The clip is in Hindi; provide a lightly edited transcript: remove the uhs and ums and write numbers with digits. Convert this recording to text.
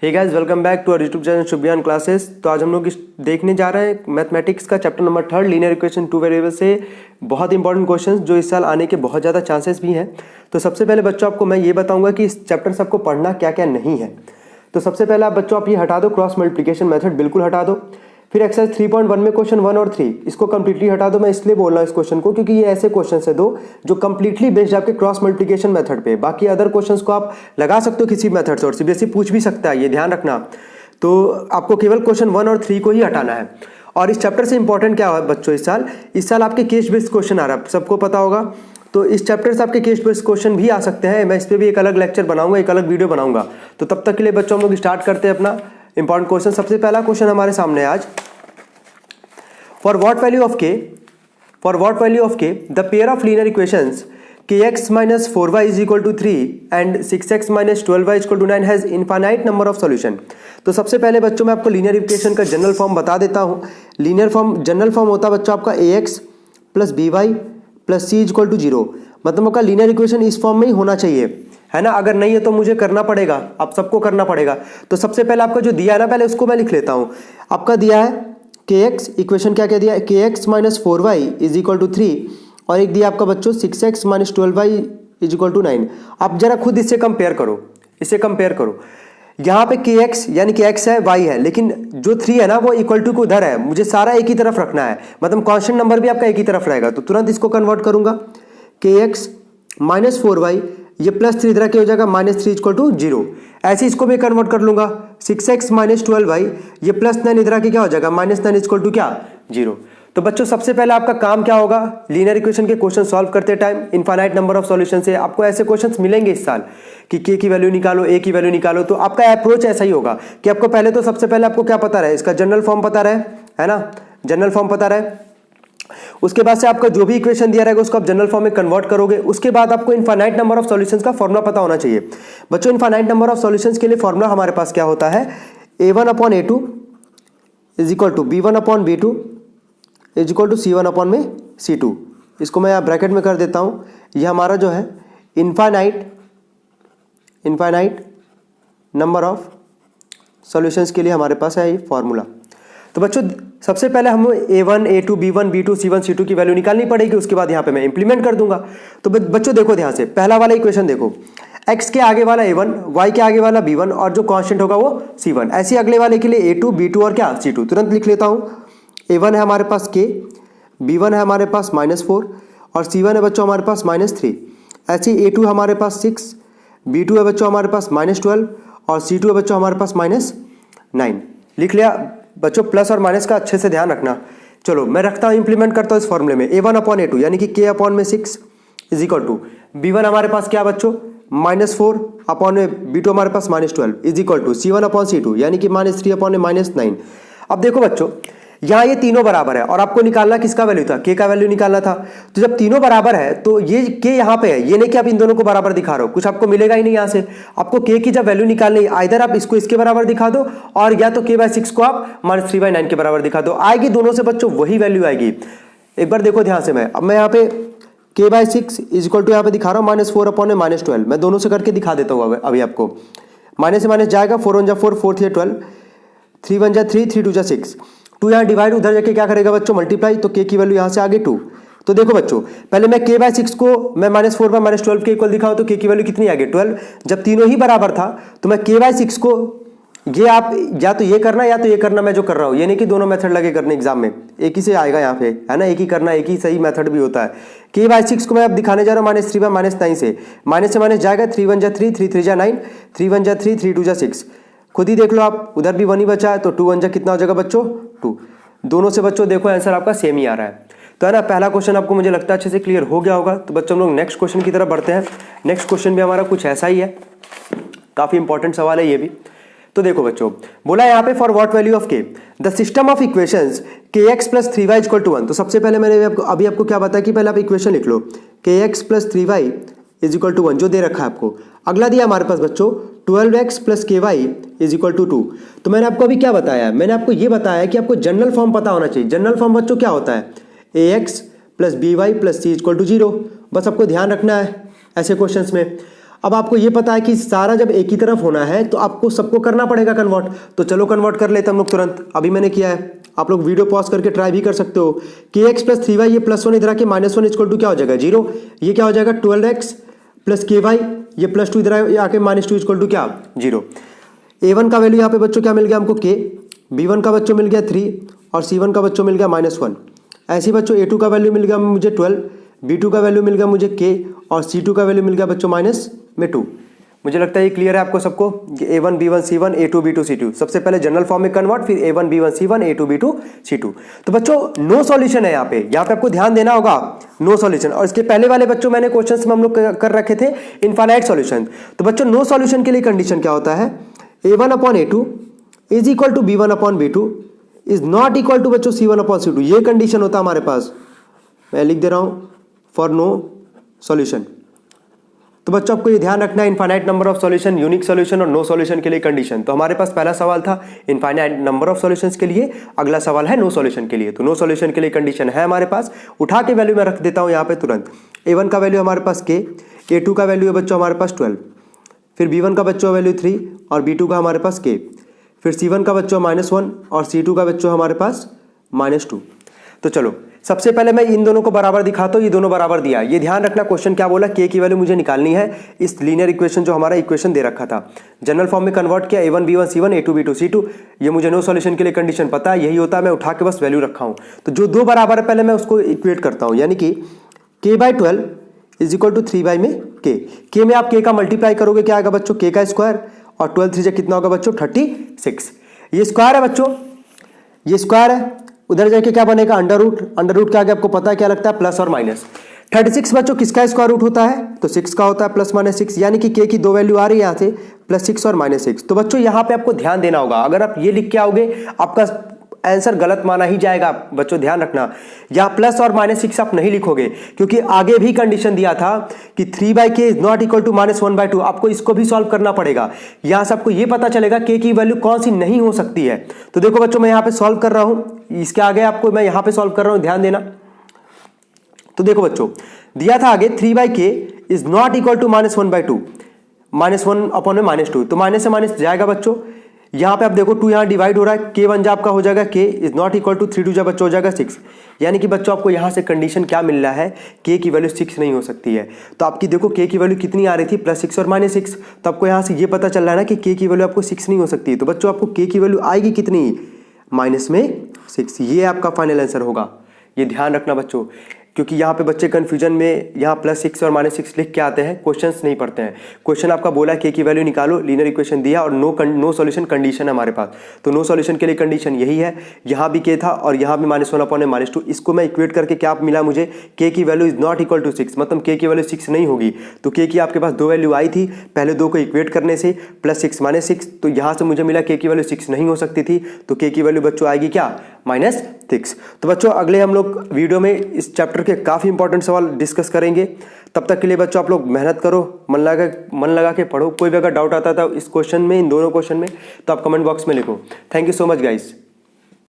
Hey guys, welcome back to our YouTube channel Shubhyan classes. तो आज हम लोग देखने जा रहे हैं मैथमेटिक्स का chapter number 3 linear equation two variable से बहुत इंपॉर्टेंट क्वेश्चंस जो इस साल आने के बहुत ज़्यादा चांसेस भी हैं। तो सबसे पहले बच्चों आपको मैं ये बताऊंगा कि इस चैप्टर से आपको पढ़ना क्या क्या नहीं है। तो सबसे पहले आप ये हटा दो, क्रॉस मल्टीप्लिकेशन मेथड बिल्कुल हटा दो। फिर एक्सरसाइज 3.1 में क्वेश्चन 1 और 3 इसको कंप्लीटली हटा दो। मैं इसलिए बोल रहा हूँ इस क्वेश्चन को क्योंकि ये ऐसे क्वेश्चन है दो जो कंप्लीटली बेस्ड आपके क्रॉस मल्टीप्लिकेशन मेथड पे। बाकी अदर क्वेश्चंस को आप लगा सकते हो किसी मेथड से और सीबीएसई पूछ भी सकता है, ये ध्यान रखना। तो आपको केवल क्वेश्चन 1 और 3 को ही हटाना है। और इस चैप्टर से इंपॉर्टेंट क्या है बच्चों, इस साल आपके केस बेस्ड क्वेश्चन आ रहा है, सबको पता होगा। तो इस चैप्टर से आपके केस बेस्ड क्वेश्चन भी आ सकते हैं। मैं इस पर भी एक अलग लेक्चर बनाऊंगा, एक अलग वीडियो बनाऊंगा। तो तब तक के लिए बच्चों हम लोग स्टार्ट करते हैं अपना इंपॉर्टेंट क्वेश्चन। सबसे पहला क्वेश्चन हमारे सामने आज, For what value of k the pair of linear equations kx minus 4y is equal to 3 and 6x minus 12y is equal to 9 has infinite number of solution। तो सबसे पहले बच्चों मैं आपको लीनियर इक्वेशन का जनरल फॉर्म बता देता हूँ। जनरल फॉर्म होता है बच्चों आपका ax plus by plus c equal to 0। मतलब आपका लीनियर इक्वेशन इस फॉर्म में ही होना चाहिए, है ना। अगर नहीं है तो मुझे करना पड़ेगा, आप सबको करना पड़ेगा। तो सबसे पहले आपका जो दिया है ना, पहले उसको मैं लिख लेता हूँ। आपका दिया है kx, इक्वेशन क्या क्या दिया है, kx minus 4y is equal to 3 और एक दिया आपका बच्चों 6x minus 12y is equal to 9। आप जरा खुद इससे कंपेयर करो, यहाँ पे kx यानी कि x है, y है, लेकिन जो 3 है ना वो इक्वल टू को उधर है। मुझे सारा एक ही तरफ रखना है, मतलब कांस्टेंट नंबर भी आपका एक ही तरफ रहेगा। तो तुरंत इसको कन्वर्ट करूंगा, kx माइनस 4y ये प्लस 3 इधर के हो जाएगा, माइनस 3 इक्वल टू 0। ऐसे इसको भी कन्वर्ट कर लूंगा, 6x माइनस 12y ये प्लस 9 इधर के क्या हो जाएगा, माइनस 9 इक्वल टू क्या, 0। तो बच्चों सबसे पहले आपका काम क्या होगा, लीनियर इक्वेशन के क्वेश्चन सॉल्व करते time infinite number of solution से आपको ऐसे क्वेश्चंस मिलेंगे इस साल कि k की वैल्यू निकालो, a की वैल्यू निकालो। तो आपका अप्रोच ऐसा ही होगा कि आपको पहले तो सबसे पहले आपको क्या पता रहे, इसका जनरल फॉर्म पता रहे, है ना, जनरल फॉर्म पता रहे। उसके बाद से आपका जो भी इक्वेशन दिया रहेगा उसको आप जनरल फॉर्म में कन्वर्ट करोगे। उसके बाद आपको इनफाइनाइट नंबर ऑफ सॉल्यूशंस का फॉर्मूला पता होना चाहिए। बच्चों इनफाइनाइट नंबर ऑफ सॉल्यूशंस के लिए फॉर्मूला हमारे पास क्या होता है, a1 upon a2 is equal to b1 upon b2 is equal to c1 upon में c2। इसको मैं यहाँ ब्रैकेट में कर देता हूँ। यह हमारा जो है इनफाइनाइट नंबर ऑफ सॉल्यूशंस के लिए हमारे पास है ये फॉर्मूला। तो बच्चों सबसे पहले हम a1, a2, b1, b2, c1, c2 की वैल्यू निकालनी पड़ेगी। उसके बाद यहाँ पे मैं इंप्लीमेंट कर दूंगा। तो बच्चों देखो ध्यान से, पहला वाला इक्वेशन देखो, x के आगे वाला a1, y के आगे वाला b1 और जो कांस्टेंट होगा वो c1। ऐसे अगले वाले के लिए a2, b2 और क्या c2। तुरंत लिख लेता हूँ, a1 है हमारे पास k, b1 है हमारे पास -4 और c1 है बच्चों हमारे पास -3। ऐसे a2 हमारे पास 6, b2 है बच्चों हमारे पास -12 और c2 है बच्चों हमारे पास -9। लिख लिया बच्चों, प्लस और माइनस का अच्छे से ध्यान रखना। चलो मैं रखता हूँ, इंप्लीमेंट करता हूँ इस फॉर्मूले में। a1 अपॉन a2 यानी कि k अपॉन में 6 इज इक्वल टू b1 हमारे पास क्या बच्चों -4 अपॉन में b2 हमारे पास -12 is equal to c1 upon c2 यानी कि -3 अपॉन में -9। अब देखो बच्चों यहाँ ये तीनों बराबर है और आपको निकालना किसका वैल्यू था, k का वैल्यू निकालना था। तो जब तीनों बराबर है तो ये k यहाँ पे है, ये नहीं कि आप इन दोनों को बराबर दिखा रहे हो, कुछ आपको मिलेगा ही नहीं यहाँ से। आपको k की जब वैल्यू निकालनी, आइदर आप इसको इसके बराबर दिखा दो और या तो k/6 को आप -3/9 के बराबर दिखा दो। आएगी दोनों से बच्चों वही वैल्यू आएगी। एक बार देखो ध्यान से, अब मैं यहाँ पे k/6 इज इक्वल टू यहाँ पे दिखा रहा हूँ -4 अपॉन में -12। मैं दोनों से करके दिखा देता हूँ अभी आपको। माइनस से माइनस जाएगा, 4 1 जा 4, 4 3 12, 3 1 जा 3, 3 2 जा 6। 2 यहाँ डिवाइड, उधर जाके क्या करेगा बच्चों मल्टीप्लाई, तो k की वैल्यू यहाँ से आगे 2। तो देखो बच्चों पहले मैं k/6 को मैं -4/-12 के इक्वल दिखाऊं तो k की वैल्यू कितनी आ गई 12। जब तीनों ही बराबर था तो मैं k/6 को, ये आप या तो ये करना या तो ये करना, मैं जो कर रहा हूँ ये नहीं कि दोनों मेथड लगे करने एग्जाम में, एक ही से आएगा यहाँ पे, है ना, एक ही करना, एक ही सही मेथड भी होता है। k/6 को मैं अब दिखाने जा रहा हूँ -3/-9 से, माइनस से माइनस जाएगा, 3 1 जा 3, 3 3 जा 9, 3 1 जा 3, 3 2 जा 6। खुद ही देख लो आप, उधर भी 1 ही बचा है तो 2 1 जा कितना हो जाएगा बच्चों 2। दोनों से बच्चों देखो आंसर आपका सेम ही आ रहा है। तो है ना, पहला क्वेश्चन आपको मुझे लगता है अच्छे से क्लियर हो गया होगा। तो बच्चों हम लोग नेक्स्ट क्वेश्चन की तरफ बढ़ते हैं। नेक्स्ट क्वेश्चन भी हमारा कुछ ऐसा ही है, काफी इंपॉर्टेंट सवाल है ये भी। तो देखो बच्चों बोला यहाँ पे for what value of k the system of equations kx plus 3y equal to 1। तो सबसे पहले मैंने अभी आपको क्या बताया कि पहले आप इक्वेशन लिख लो, kx plus 3y is equal to 1 जो दे रखा है आपको। अगला दिया हमारे पास बच्चों 12x plus ky is equal to 2। तो मैंने आपको अभी क्या बताया, मैंने आपको ये बताया कि आपको जनरल फॉर्म पता होना चाहिए। जनरल फॉर्म बच्चों क्या होता है, ax plus by plus c equal to 0। बस आपको ध्यान रखना है ऐसे क्वेश्चंस में। अब आपको ये पता है कि सारा जब एक ही तरफ होना है तो आपको सबको करना पड़ेगा कन्वर्ट, तो चलो कन्वर्ट कर लेते हम लोग तुरंत। अभी मैंने किया है, आप लोग वीडियो पॉज करके ट्राई भी कर सकते हो। के एक्स प्लस 3y ये +1 इधर आके -1 इक्वल टू क्या हो जाएगा 0, ये क्या हो जाएगा 12x प्लस ky ये +2 इधर आके -2 इक्वल टू क्या 0। a1 का वैल्यू यहाँ पे बच्चों क्या मिल गया हमको k, b1 का बच्चों मिल गया 3 और c1 का बच्चों मिल गया -1। ऐसे ही बच्चों a2 का वैल्यू मिल गया मुझे 12, b2 का वैल्यू मिल गया मुझे k और c2 का वैल्यू मिल गया बच्चों -2। मुझे लगता है ये क्लियर है आपको सबको। a1 b1 c1 a2 b2 c2, सबसे पहले जनरल फॉर्म में कन्वर्ट, फिर a1 b1 c1 a2 b2 c2। तो बच्चों नो सॉल्यूशन है यहाँ पे आपको ध्यान देना होगा, नो सॉल्यूशन। और इसके पहले वाले बच्चों मैंने क्वेश्चंस में हम लोग कर रखे थे इनफाइनाइट सॉल्यूशन। तो बच्चों नो सॉल्यूशन के लिए कंडीशन क्या होता है, a1 upon a2 is equal to b1 upon b2 is not equal to बच्चों c1 अपॉन c2। ये कंडीशन होता है हमारे पास, मैं लिख दे रहा हूं फॉर नो सॉल्यूशन। तो बच्चों आपको ये ध्यान रखना है, infinite number of solution, unique solution और नो सॉल्यूशन के लिए कंडीशन। तो हमारे पास पहला सवाल था इनफाइनाइट नंबर ऑफ सॉल्यूशंस के लिए, अगला सवाल है नो सॉल्यूशन के लिए। तो नो सॉल्यूशन के लिए कंडीशन है हमारे पास, उठा के वैल्यू मैं रख देता हूं यहाँ पे तुरंत। a1 का वैल्यू हमारे पास k, a2 का वैल्यू है बच्चों हमारे पास 12, फिर b1 का बच्चों वैल्यू 3 और b2 का हमारे पास k, फिर c1 का बच्चों -1 और c2 का बच्चों हमारे पास -2। तो चलो सबसे पहले मैं इन दोनों को बराबर दिखाता हूँ, ये दोनों बराबर दिया। ये ध्यान रखना क्वेश्चन क्या बोला, k की वैल्यू मुझे निकालनी है इस लीनियर इक्वेशन जो हमारा इक्वेशन दे रखा था। जनरल फॉर्म में कन्वर्ट किया, a1 b1 c1 a2 b2 c2। ये मुझे नो सॉल्यूशन के लिए कंडीशन पता है, यही होता है, मैं उठा के बस वैल्यू रखा हूँ। तो जो दो बराबर है पहले मैं उसको इक्वेट करता हूँ, यानी कि k/12 इज इक्वल टू 3 में k में आप k का मल्टीप्लाई करोगे क्या आएगा बच्चों, k का स्क्वायर, और 12 3 कितना होगा बच्चों 36। ये स्क्वायर है बच्चों, ये स्क्वायर है, उधर जाके क्या बनेगा अंडर रूट के आगे आपको पता है क्या लगता है प्लस और माइनस। 36 बच्चों किसका स्क्वायर रूट होता है, तो 6 का होता है प्लस -6, यानी कि k की दो वैल्यू आ रही है यहाँ से +6 और -6। तो बच्चों यहाँ पे आपको ध्यान देना होगा, अगर आप ये लिख के आओगे आपका आंसर गलत माना ही जाएगा। बच्चों ध्यान रखना, यहाँ प्लस और -6 आप नहीं लिखोगे, क्योंकि आगे भी कंडीशन दिया था कि 3/k is not equal to -1/2। आपको इसको भी सॉल्व करना पड़ेगा, यहाँ से आपको ये पता चलेगा k की वैल्यू कौन सी नहीं हो सकती है। तो देखो बच्चों मैं यहाँ पे सॉल्व कर रहा हूँ, इसके आगे आपको मैं यहाँ पे सॉल्व कर रहा हूँ, ध्यान देना। तो देखो बच्चों दिया था आगे 3/k is not equal to -1/2, -1 upon में -2, तो माइनस से माइनस जाएगा बच्चों। यहाँ पे आप देखो 2 यहाँ डिवाइड हो रहा है, k बन जा आपका हो जाएगा k is not equal to 3 2 जा बच्चों हो जाएगा 6। यानी कि बच्चों आपको यहाँ से कंडीशन क्या मिल रहा है, k की वैल्यू 6 नहीं हो सकती है। तो आपकी देखो k की वैल्यू कितनी आ रही थी +6 और -6, तो आपको यहाँ से ये पता चल रहा है ना कि k की वैल्यू आपको 6 नहीं हो सकती। तो बच्चों आपको k की वैल्यू आएगी कितनी, -6। ये आपका फाइनल आंसर होगा, ये ध्यान रखना बच्चों, क्योंकि यहाँ पे बच्चे कंफ्यूजन में यहाँ +6 और -6 लिख के आते हैं, क्वेश्चंस नहीं पढ़ते हैं। क्वेश्चन आपका बोला k की वैल्यू निकालो, लीनियर इक्वेशन दिया और नो सॉल्यूशन कंडीशन है हमारे पास। तो नो सॉल्यूशन के लिए कंडीशन यही है, यहाँ भी k था और यहाँ भी -1 अपॉन -2। इसको मैं इक्वेट करके क्या मिला मुझे, k की value is not equal to 6, मतलब k की वैल्यू 6 नहीं होगी। तो k की आपके पास दो वैल्यू आई थी, पहले दो को इक्वेट करने से +6 -6, तो यहाँ से मुझे मिला k की वैल्यू 6 नहीं हो सकती थी, तो k की वैल्यू बच्चों आएगी क्या -6। तो बच्चों अगले हम लोग वीडियो में इस चैप्टर के काफ़ी इंपॉर्टेंट सवाल डिस्कस करेंगे। तब तक के लिए बच्चों आप लोग मेहनत करो, मन लगा के पढ़ो। कोई भी अगर डाउट आता था इस क्वेश्चन में, इन दोनों क्वेश्चन में, तो आप कमेंट बॉक्स में लिखो। Thank you so much guys.